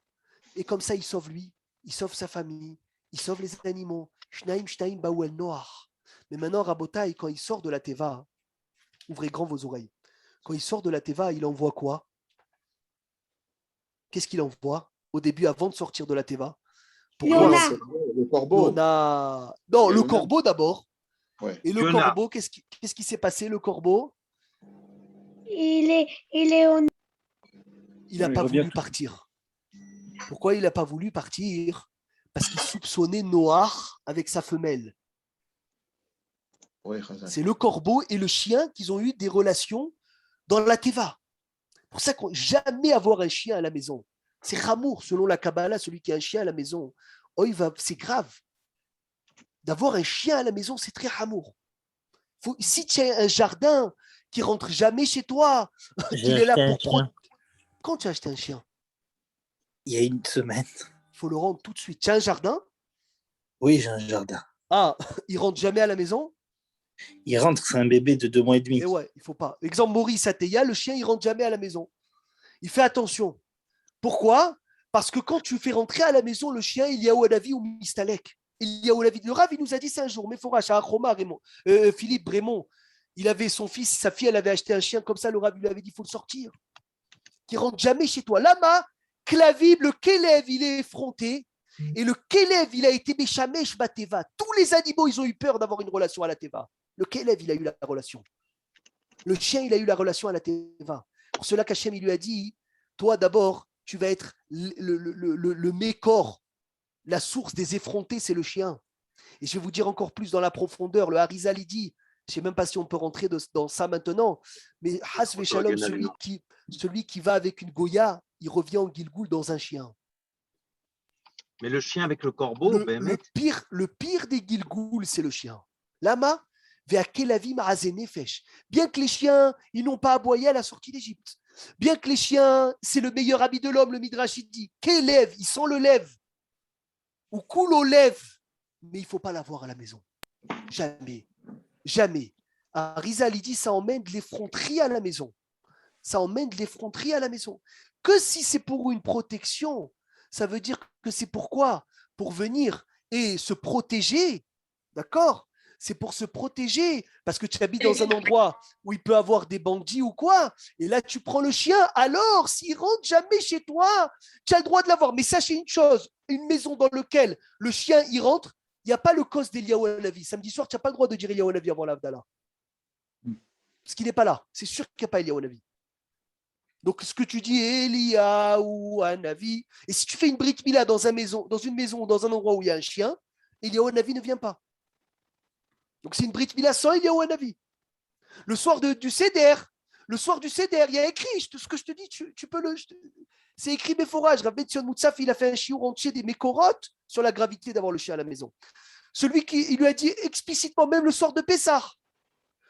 et comme ça, il sauve lui, il sauve sa famille, il sauve les animaux. Shnaim, shnaim, baouel noir. Mais maintenant, Rabotaï, quand il sort de la teva, ouvrez grand vos oreilles. Quand il sort de la teva, il envoie quoi? Qu'est-ce qu'il envoie au début, avant de sortir de la teva? Le corbeau. Non, le corbeau d'abord. Ouais. Et le corbeau, qu'est-ce qui s'est passé, le corbeau? Il n'a pas voulu partir. Pourquoi il n'a pas voulu partir? Parce qu'il soupçonnait Noach avec sa femelle. Ouais, c'est le corbeau et le chien qui ont eu des relations dans la teva. Pour ça qu'on jamais avoir un chien à la maison. C'est Hamour, selon la Kabbalah, celui qui a un chien à la maison. Oh, c'est grave. D'avoir un chien à la maison, c'est très Hamour. Si tu as un jardin qui rentre jamais chez toi, qu'il est là pour Quand tu as acheté un chien? Il y a une semaine. Il faut le rendre tout de suite. Tu as un jardin? Oui, j'ai un jardin. Ah, il rentre jamais à la maison? Il rentre, c'est un bébé de 2 mois et demi. Et ouais, il faut pas. Exemple, Maurice Ateya, le chien, il rentre jamais à la maison. Il fait attention. Pourquoi? Parce que quand tu fais rentrer à la maison le chien, il y a Ouadavi ou Mistalek. Il y a Ouadavi. Le Rav, il nous a dit ça un jour. Mais Forash, à Achroma, Philippe Brémond, il avait son fils, sa fille, elle avait acheté un chien comme ça. Le Rav, il lui avait dit, il faut le sortir. Qui rentre jamais chez toi. Lama, Klavib, le Kelev, il est effronté. Et le Kelev, il a été Meshamesh Bateva. Tous les animaux, ils ont eu peur d'avoir une relation à la Teva. Le Kelev, il a eu la relation. Le chien, il a eu la relation à la Teva. Pour cela qu'Hachem, il lui a dit, toi d'abord, tu vas être le mécor. La source des effrontés, c'est le chien. Et je vais vous dire encore plus dans la profondeur. Le Harizal, il dit, je ne sais même pas si on peut rentrer dans ça maintenant, mais Has Veshalom, celui qui va avec une Goya, il revient en Gilgoul dans un chien. Mais le chien avec le corbeau, le pire des Gilgoul, c'est le chien. Lama, bien que les chiens, ils n'ont pas aboyé à la sortie d'Égypte. Bien que les chiens, c'est le meilleur ami de l'homme, le Midrash il dit, qu'élève, ils sont le lève, ou coule au lève, mais il ne faut pas l'avoir à la maison. Jamais. Jamais. Rizal, il dit, ça emmène de l'effronterie à la maison. Ça emmène de l'effronterie à la maison. Que si c'est pour une protection, ça veut dire que c'est pourquoi? Pour venir et se protéger, d'accord? C'est pour se protéger, parce que tu habites dans un endroit où il peut avoir des bandits ou quoi, et là tu prends le chien, alors s'il rentre jamais chez toi, tu as le droit de l'avoir. Mais sachez une chose, une maison dans laquelle le chien il rentre, il n'y a pas le cause d'Eliyahu Hanavi. Samedi soir, tu n'as pas le droit de dire Eliyahu Hanavi avant l'Avdallah. Parce qu'il n'est pas là. C'est sûr qu'il n'y a pas Eliyahu Hanavi. Donc ce que tu dis, Eliyahu Hanavi, et si tu fais une brit mila dans une maison ou dans un endroit où il y a un chien, Eliyahu Hanavi ne vient pas. Donc c'est une brit mila sans Eliyahu Hanavi. Le soir du Seder, il y a écrit, ce que je te dis, tu peux le... C'est écrit Méforage. Rav Betzion Moutsaf, il a fait un chiour entier des mécorotes sur la gravité d'avoir le chien à la maison. Celui qui il lui a dit explicitement, même le soir de Pessah,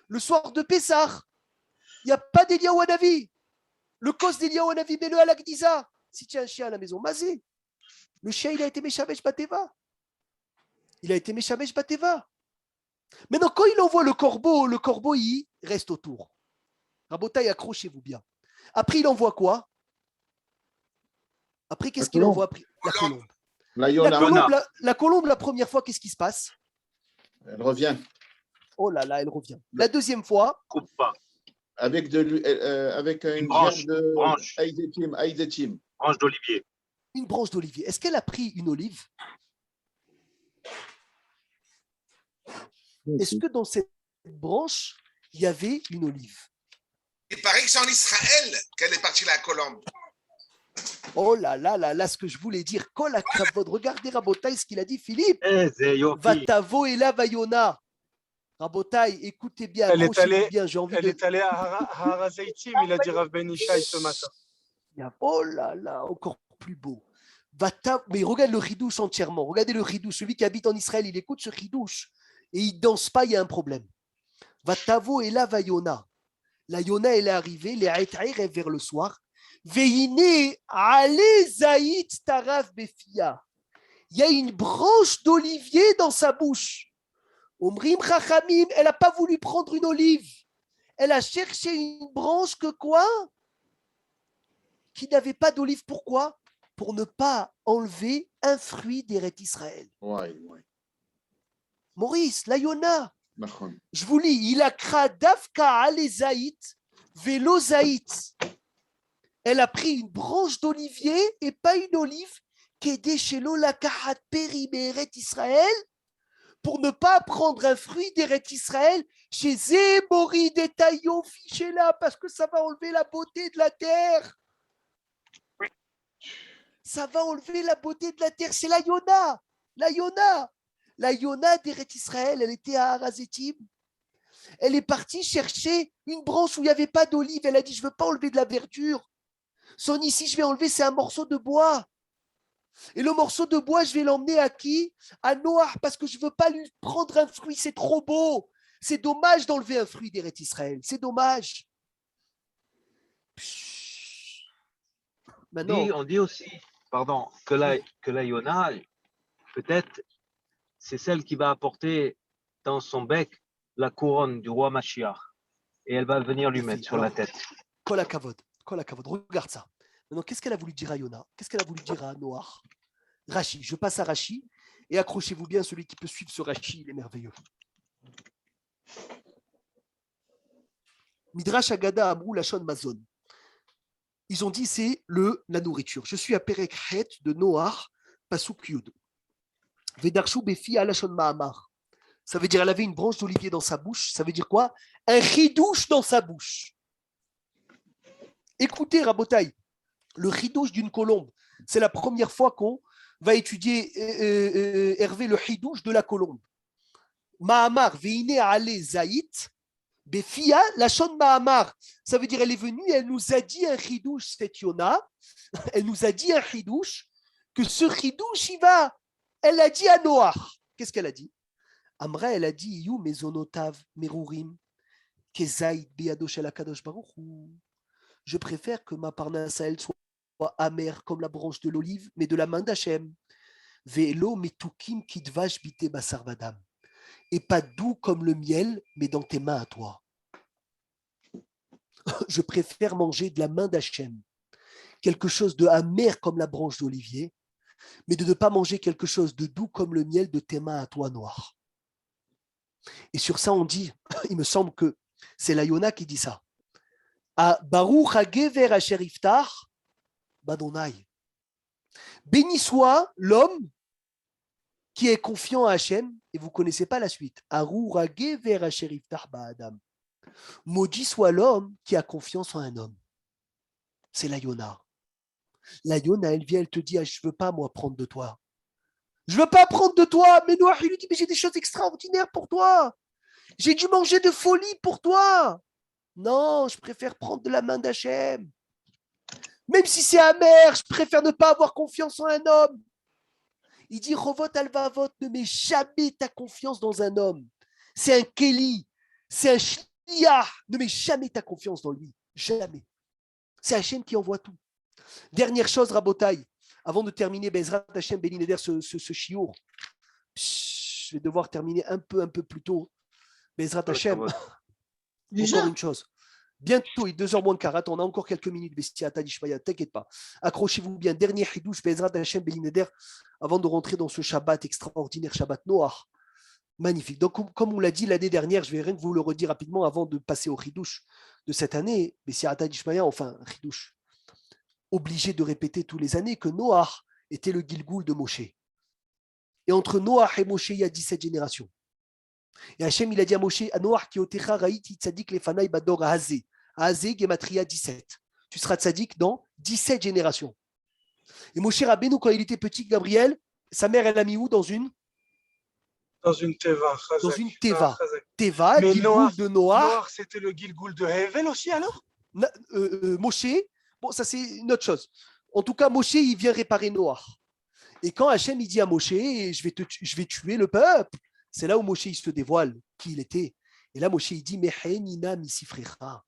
il n'y a pas d'Eliyahu Hanavi. Le cause d'Eliyahu Hanavi, mets-le à la Gdiza. Si tu as un chien à la maison, mazé. Le chien, il a été Meshamesh Bateva. Maintenant, quand il envoie le corbeau, il reste autour. Rabotaï, accrochez-vous bien. Après, il envoie quoi? Après, qu'est-ce qu'il envoie? La colombe. La colombe, la première fois, qu'est-ce qui se passe? Elle revient. Oh là là, elle revient. La deuxième fois, coupe pas. Avec une branche Aïzetim. Branche d'olivier. Une branche d'olivier. Est-ce qu'elle a pris une olive? Est-ce que dans cette branche, il y avait une olive? Il paraît que c'est en Israël qu'elle est partie la colombe. Oh là là là là, ce que je voulais dire. Kol hakavod. Regardez Rabotaï ce qu'il a dit, Philippe. Vatavo et la Vayona. Rabotaï, écoutez bien. Elle est allée à Harazeitim, il a dit Rav Ben Ishai ce matin. Oh là là, encore plus beau. Mais regarde le ridouche entièrement. Regardez le ridouche. Celui qui habite en Israël, il écoute ce ridouche. Et il ne danse pas, il y a un problème. Vatavo et la Vayona. La Yona, elle est arrivée, les Aïtaï rêvent vers le soir. Veine alezaït taraf befia. Il y a une branche d'olivier dans sa bouche. Omrim chachamim, elle n'a pas voulu prendre une olive. Elle a cherché une branche que quoi? Qui n'avait pas d'olive. Pourquoi? Pour ne pas enlever un fruit d'Eret Israël. Ouais. Maurice, la Yona. Je vous lis, il a kra davka alezaït velo zaït. Elle a pris une branche d'olivier et pas une olive qui est déchelo la kahat périmeret Israël pour ne pas prendre un fruit d'Eret Israël chez Zémori détaillon fiché là parce que ça va enlever la beauté de la terre. Ça va enlever la beauté de la terre. C'est la Yona. La Yona d'Eret Israël, elle était à Harazetim. Elle est partie chercher une branche où il n'y avait pas d'olive. Elle a dit, je ne veux pas enlever de la verdure. Son ici, je vais enlever, c'est un morceau de bois. Et le morceau de bois, je vais l'emmener à qui? À Noah, parce que je ne veux pas lui prendre un fruit, c'est trop beau. C'est dommage d'enlever un fruit d'Eret Israël. C'est dommage. Maintenant, on dit aussi, que la Yona, peut-être, c'est celle qui va apporter dans son bec la couronne du roi Mashiach. Et elle va venir lui mettre sur la tête. Kol hakavod, regarde ça. Maintenant, qu'est-ce qu'elle a voulu dire à Yona? Qu'est-ce qu'elle a voulu dire à Noach? Rashi, je passe à Rashi, et accrochez-vous bien, celui qui peut suivre ce Rashi, il est merveilleux. Midrash Agada Amrou Lachon Mazon. Ils ont dit c'est la nourriture. Je suis à Perek Het de Noach, Pasuk Yud. Vedarshu Befi Alachon Mahamar. Ça veut dire elle avait une branche d'olivier dans sa bouche. Ça veut dire quoi? Un chidouche dans sa bouche. Écoutez, Rabotai, le chidouche d'une colombe. C'est la première fois qu'on va étudier Hervé le chidouche de la colombe. Mahamar Veine Ale Zaït. Befia, la Shon Mahamar, ça veut dire elle est venue et elle nous a dit un chidouche, cette Yona, elle nous a dit un chidouche, que ce chidouche, elle a dit à Noach. Qu'est-ce qu'elle a dit? Amra, elle a dit, You mezonotav merurim, kezaïd beado shel hakadosh baruch hu. Je préfère que ma parnasse elle soit amère comme la branche de l'olive, mais de la main d'Hachem. Ve'elo metukim kidvash bite basar vadam. Et pas doux comme le miel, mais dans tes mains à toi. Je préfère manger de la main d'Hachem, quelque chose de amer comme la branche d'olivier, mais de ne pas manger quelque chose de doux comme le miel de tes mains à toi, Noir. Et sur ça, on dit, il me semble que c'est la Yona qui dit ça. À Baruch HaGever Asher Iftar, Badonai. Béni soit l'homme qui est confiant à Hachem, et vous ne connaissez pas la suite. Maudit soit l'homme qui a confiance en un homme. C'est la Yona. La Yona, elle vient, elle te dit, je ne veux pas, moi, prendre de toi. Je ne veux pas prendre de toi. Mais Noach, il lui dit, mais j'ai des choses extraordinaires pour toi. J'ai dû manger de folie pour toi. Non, je préfère prendre de la main d'Hachem. Même si c'est amer, je préfère ne pas avoir confiance en un homme. Il dit, Rovot Alvavot, ne mets jamais ta confiance dans un homme. C'est un Kéli, c'est un Shliach. Ne mets jamais ta confiance dans lui. Jamais. C'est Hachem qui envoie tout. Dernière chose, Rabotai, avant de terminer, Bezrat Hachem Belineder, ce chiour. Je vais devoir terminer un peu plus tôt. Bezrat Hachem, encore une chose. Bientôt, il est 2h moins le quart. Attends, on a encore quelques minutes. T'inquiète pas. Accrochez-vous bien. Dernier chidouche, Bezrat Hachem Belineder, avant de rentrer dans ce Shabbat extraordinaire, Shabbat Noach. Magnifique. Donc, comme on l'a dit l'année dernière, je vais rien que vous le redire rapidement avant de passer au chidouche de cette année. Bessiata Dishmaya, enfin, chidouche. Obligé de répéter tous les années que Noach était le Gilgoul de Moshe. Et entre Noach et Moshe, il y a 17 générations. Et Hachem, il a dit à Moshe, à Noach, qui otecha raïti tzadik lefanai bador hazé. Hazé, gematria 17. Tu seras tzadik dans 17 générations. Et Moshe Rabbeinu, quand il était petit, Gabriel, sa mère, elle a mis où? Dans une teva. Dans une teva. Teva, mais Gilgoul de Noach. Noach, c'était le Gilgoul de Hevel aussi, alors? Moshe, bon, ça c'est une autre chose. En tout cas, Moshe, il vient réparer Noach. Et quand Hachem, il dit à Moshe, je vais tuer le peuple, c'est là où Moshe, il se dévoile qui il était. Et là, Moshe, il dit, Mehenina misifrecha.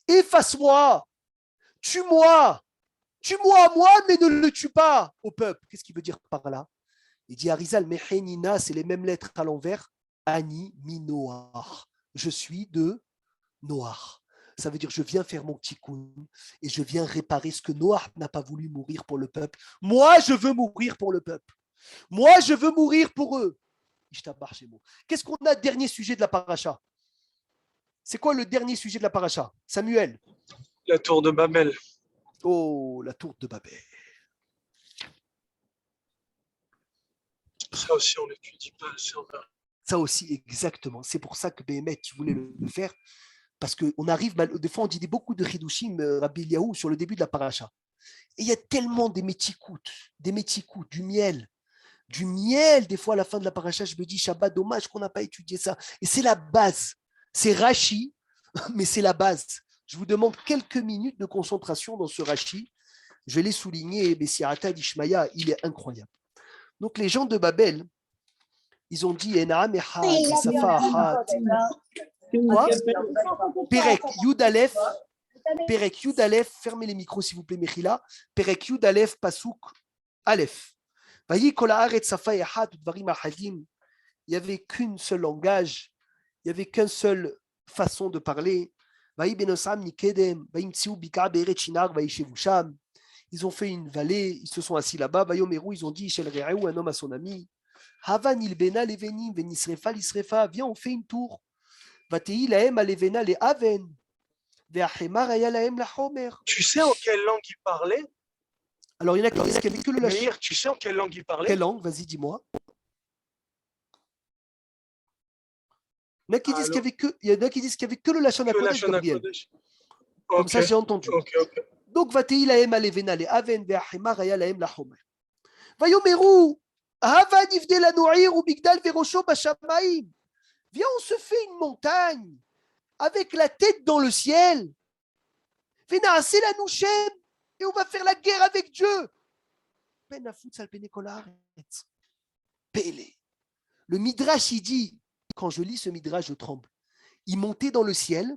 Efface-moi, tue-moi, moi, mais ne le tue pas au peuple. Qu'est-ce qu'il veut dire par là? Il dit, Arizal, Mehenina, c'est les mêmes lettres à l'envers, Ani mi Noach. Je suis de Noach. Ça veut dire, je viens faire mon tikkun et je viens réparer ce que Noach n'a pas voulu mourir pour le peuple. Moi, je veux mourir pour le peuple. Moi, je veux mourir pour eux. Qu'est-ce qu'on a, dernier sujet de la paracha? C'est quoi le dernier sujet de la paracha? Samuel? La tour de Babel. Oh, la tour de Babel. Ça aussi, on n'étudie pas. Ça aussi, exactement. C'est pour ça que Béhémet, tu voulais le faire. Parce qu'on arrive, des fois, on dit beaucoup de Chidushim, Rabbi Eliyahu, sur le début de la paracha. Et il y a tellement des métikoutes, du miel. Du miel, des fois, à la fin de la paracha, je me dis, Shabbat, dommage qu'on n'a pas étudié ça. Et c'est la base. C'est Rashi, mais c'est la base. Je vous demande quelques minutes de concentration dans ce Rashi. Je vais les souligner, Bessiarata d'Ishmaïa, il est incroyable. Donc, les gens de Babel, ils ont dit, Enam Echad, Safa Achat. Quoi? Perek Yud Aleph, fermez les micros s'il vous plaît, Mechila. Perek Yud Aleph, Pasuk Aleph. Vayi kol haaretz safa echad udvarim ahadim il n'y avait qu'une seule langage, il n'y avait qu'une seule façon de parler. Ils ont fait une vallée, ils se sont assis là-bas. Ils ont dit, un homme à son ami, viens, on fait une tour. Tu sais en quelle langue il parlait? Alors, il y en a qui disent qu'il n'y avait que le lachon. Meir, tu sais en quelle langue il parlait? Quelle langue? Vas-y, dis-moi. Il y en a qui disent qu'il n'y avait que le lachon Que la HaKodesh, Shana Gabriel. Kodesh. Comme Ok, ça, j'ai entendu. ok. Donc, vatei lahem alevena leaven ve'achemar haya lahem lachomer. Vayomeru, hava nivde lanu ir ubigdal verosho bashamayim. Viens, on se fait une montagne avec la tête dans le ciel. Venaase lanu shem, et on va faire la guerre avec Dieu. Penafutz al pene kol haaretz. Pélé. Le Midrash, il dit, quand je lis ce Midrash, je tremble. Il montait dans le ciel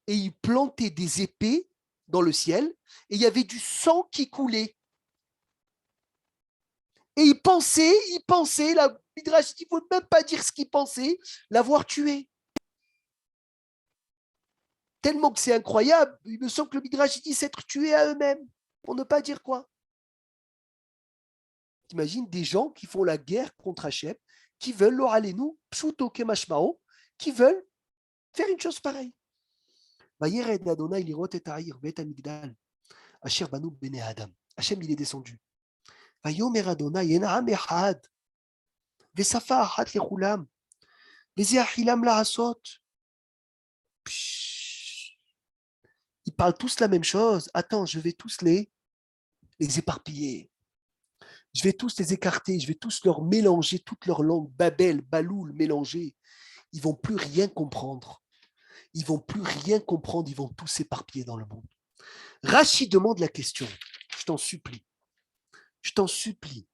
et il plantait des épées dans le ciel et il y avait du sang qui coulait. Et il pensait, la Midrash, il ne faut même pas dire ce qu'il pensait, l'avoir tué. Tellement que c'est incroyable, il me semble que le Midrash dit s'être tué à eux-mêmes, pour ne pas dire quoi. T'imagines des gens qui font la guerre contre Hachem, qui veulent, l'oralenu, pshuto kemashmao, qui veulent faire une chose pareille. Vayered Adonai lirot et ha'ir ve'et hamigdal, asher banu bnei Adam. Hachem, il est descendu. Vayomer Adonai en ha'am echad, ve'safa achat lechulam, ve'ze achilam la'asot. Ils parlent tous la même chose. Attends, je vais tous les éparpiller. Je vais tous les écarter, je vais tous leur mélanger toute leur langue, Babel, Baloul, mélangée. Ils ne vont plus rien comprendre. Ils ne vont plus rien comprendre, ils vont tous s'éparpiller dans le monde. Rachid demande la question. Je t'en supplie. Je t'en supplie.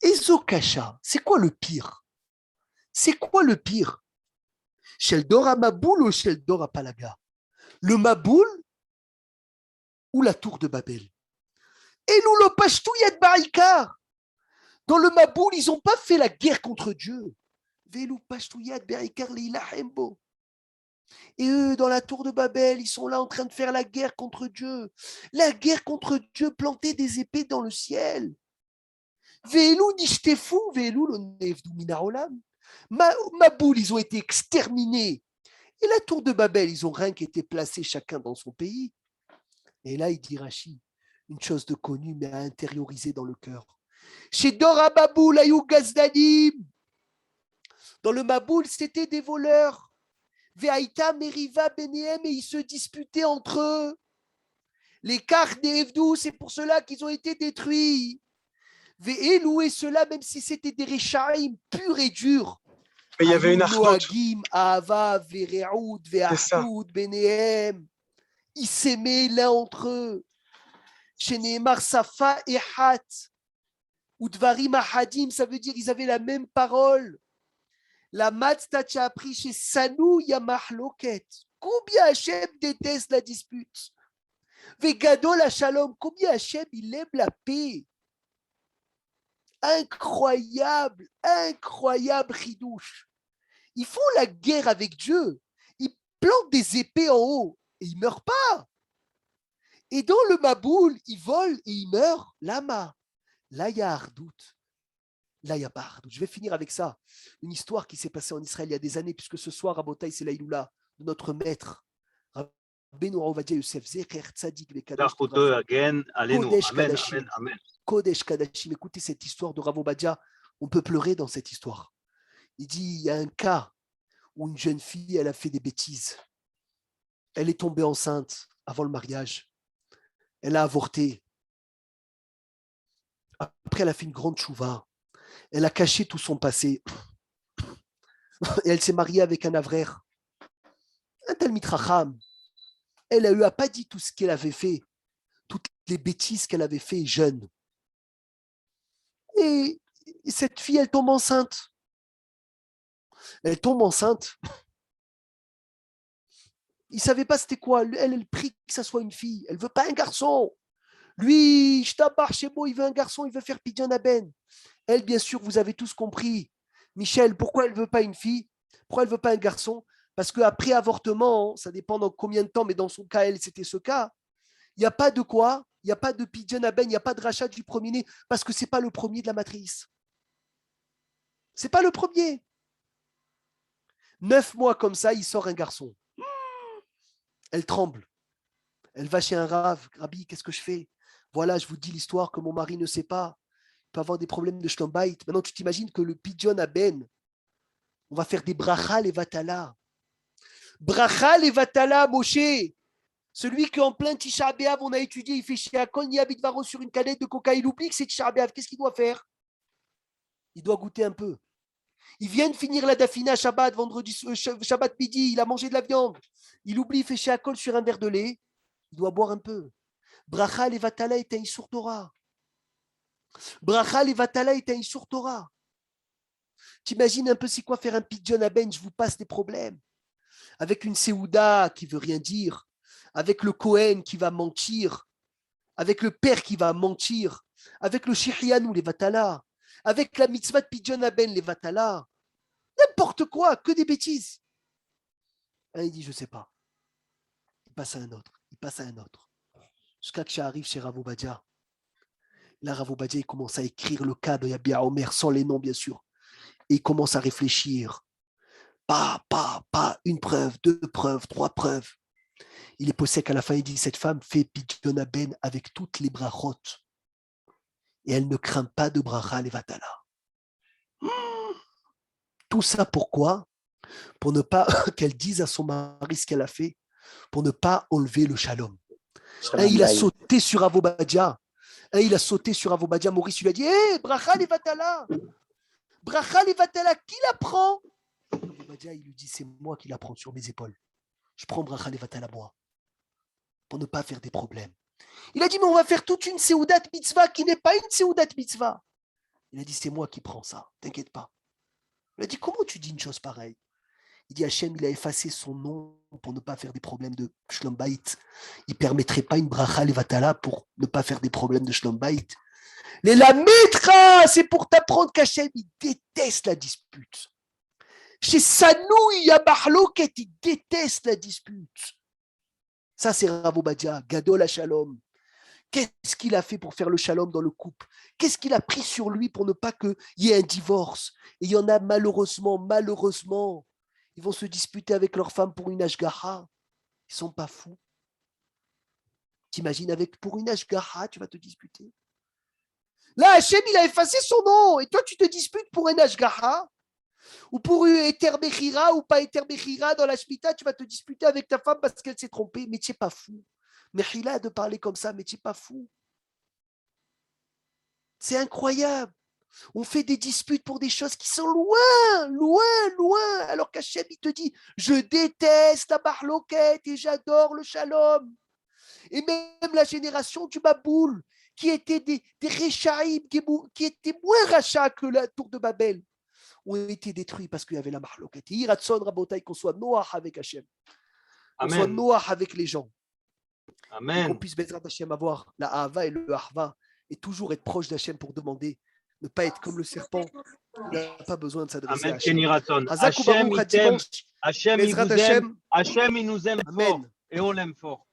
Ezokasha, c'est quoi le pire? C'est quoi le pire? Sheldor à Maboul ou Sheldor à Palaga? Le Maboul ou la tour de Babel? Et nous, le Pashtouyet Barikar. Dans le Maboul, ils n'ont pas fait la guerre contre Dieu. Velu Pashtouyet Barikar Leilahembo. Et eux, dans la tour de Babel, ils sont là en train de faire la guerre contre Dieu. La guerre contre Dieu, planter des épées dans le ciel. Velu Nishtefu, Velu Lonevdu Minarolam. Maboul, ils ont été exterminés. Et la tour de Babel, ils ont rien qui été placé chacun dans son pays. Et là, il dit Rachid, une chose de connue, mais à intérioriser dans le cœur. Chez Dora Maboul, Ayou Gazdanim, dans le Maboul, c'était des voleurs. Veaïta, Meriva, Benehem, et ils se disputaient entre eux. Les cartes des Evdou, c'est pour cela qu'ils ont été détruits. Ve'elou, et cela, même si c'était des Rechaim purs et durs. Mais il y avait une ardote. Ahava, Vereoud, Ve'ahoud, Benehem. Ils s'aimaient l'un entre eux. Chez Nehemar Safa et Hat, ou Dvarim Ahadim, ça veut dire ils avaient la même parole. La Matzta tu as appris chez Sanou Yamahloket. Combien Hachem déteste la dispute? Vegadol à Shalom, combien Hachem il aime la paix? Incroyable, incroyable Chidouche. Ils font la guerre avec Dieu. Ils plantent des épées en haut et ils ne meurent pas. Et dans le Maboul, ils volent et ils meurent. Lama. Là, il y a Ardout. Là, il n'y a pas Ardout. Je vais finir avec ça. Une histoire qui s'est passée en Israël il y a des années, puisque ce soir, Rabotai, c'est l'Aïloula de notre maître. Rabbeinu Ovadia Yosef, Zecher Tzadik Vekadash. Kodesh Kadashim. Écoutez cette histoire de Rav Ovadia. On peut pleurer dans cette histoire. Il dit, il y a un cas où une jeune fille, elle a fait des bêtises. Elle est tombée enceinte avant le mariage. Elle a avorté. Après, elle a fait une grande chouva. Elle a caché tout son passé. Et elle s'est mariée avec un avraire. Un Talmid Racham. Elle a pas dit tout ce qu'elle avait fait. Toutes les bêtises qu'elle avait fait jeune. Et cette fille, elle tombe enceinte. Elle tombe enceinte. Il ne savait pas c'était quoi. Elle prie que ça soit une fille. Elle ne veut pas un garçon. Lui, Shtabar Shebo, il veut un garçon, il veut faire Pidyon Aben. Elle, bien sûr, vous avez tous compris. Michel, pourquoi elle ne veut pas une fille? Pourquoi elle ne veut pas un garçon? Parce qu'après avortement, ça dépend dans combien de temps, mais dans son cas, elle, c'était ce cas. Il n'y a pas de quoi? Il n'y a pas de pidyon à ben, il n'y a pas de rachat du premier-né, parce que ce n'est pas le premier de la matrice. Ce n'est pas le premier. 9 mois comme ça, il sort un garçon. Elle tremble. Elle va chez un rave. Rabbi, qu'est-ce que je fais? Voilà, je vous dis l'histoire que mon mari ne sait pas. Il peut avoir des problèmes de shlom bayit. Maintenant, tu t'imagines que le pidyon à ben, on va faire des bracha et vatala. Bracha et vatala, Moshe. Celui qui en plein Tisha B'Av, on a étudié, il fait Shiakon Yabidvaro sur une canette de coca, il oublie que c'est Tisha B'Av. Qu'est-ce qu'il doit faire? Il doit goûter un peu. Il vient de finir la dafina Shabbat, vendredi, Shabbat midi, il a mangé de la viande. Il oublie, il fait Shiakon sur un verre de lait. Il doit boire un peu. Bracha et vatala est un Isur Torah. Bracha et vatala est un Isur Torah. T'imagines un peu c'est quoi faire un pidyon à ben, je vous passe des problèmes. Avec une Seouda qui veut rien dire. Avec le Kohen qui va mentir, avec le père qui va mentir, avec le Shirianou, les Vatala, avec la mitzvah de Pidyon Aben, les Vatala, n'importe quoi, que des bêtises. Il dit, je ne sais pas. Il passe à un autre, il passe à un autre. Jusqu'à que ça arrive chez Rav Obadia. Là, Rav Obadia, il commence à écrire le cas de Yabia Omer, sans les noms, bien sûr. Et il commence à réfléchir. Pas, une preuve, 2 preuves, 3 preuves. Il est possible qu'à la fin, il dit, cette femme fait pidyon ben avec toutes les brachot. Et elle ne craint pas de bracha levatala. Tout ça pourquoi? Pour ne pas qu'elle dise à son mari ce qu'elle a fait, pour ne pas enlever le shalom. Il a sauté sur Avobadia. Il a sauté sur Avobadia. Maurice lui a dit, hé, bracha levatala. Bracha levatala, qui la prend? Avobadia, il lui dit, c'est moi qui la prends sur mes épaules. Je prends bracha levatala moi. Pour ne pas faire des problèmes. Il a dit, mais on va faire toute une Seudat mitzvah qui n'est pas une Seudat mitzvah. Il a dit, c'est moi qui prends ça, t'inquiète pas. Il a dit, comment tu dis une chose pareille? Il dit, Hachem, il a effacé son nom pour ne pas faire des problèmes de shlom bayit. Il ne permettrait pas une bracha levatala pour ne pas faire des problèmes de shlom bayit. Les lamitra, c'est pour t'apprendre qu'Hachem, il déteste la dispute. Chez Sanou, il y a Mahloket, il déteste la dispute. Ça, c'est Rav Obadia, Gadol HaShalom. Qu'est-ce qu'il a fait pour faire le shalom dans le couple? Qu'est-ce qu'il a pris sur lui pour ne pas qu'il y ait un divorce? Et il y en a malheureusement, ils vont se disputer avec leur femme pour une ashgaha. Ils ne sont pas fous. T'imagines, pour une ashgaha, tu vas te disputer? Là, Hachem, il a effacé son nom. Et toi, tu te disputes pour un ashgaha? Ou pour une Eter Bechira ou pas Eter Bechira dans la Shmita, tu vas te disputer avec ta femme parce qu'elle s'est trompée. Mais tu n'es pas fou. Mechila de parler comme ça, mais tu n'es pas fou. C'est incroyable. On fait des disputes pour des choses qui sont loin. Alors qu'Hachem, il te dit, je déteste la marloquette et j'adore le shalom. Et même la génération du Baboul, qui étaient des Rechaïm, qui étaient moins rachats que la tour de Babel, ont été détruits parce qu'il y avait la marloquette. Et Iratson Rabotai, qu'on soit Noah avec Hachem, qu'on soit Noah avec les gens. Amen. Et qu'on puisse Bezrat Hachem avoir la Ahava et le Ahva et toujours être proche d'Hachem pour demander, ne pas être comme le serpent. Il n'a pas besoin de s'adresser à Hachem. Hachem, il t'aime. Hachem, il nous aime. Hachem, il nous aime fort. Et on l'aime fort.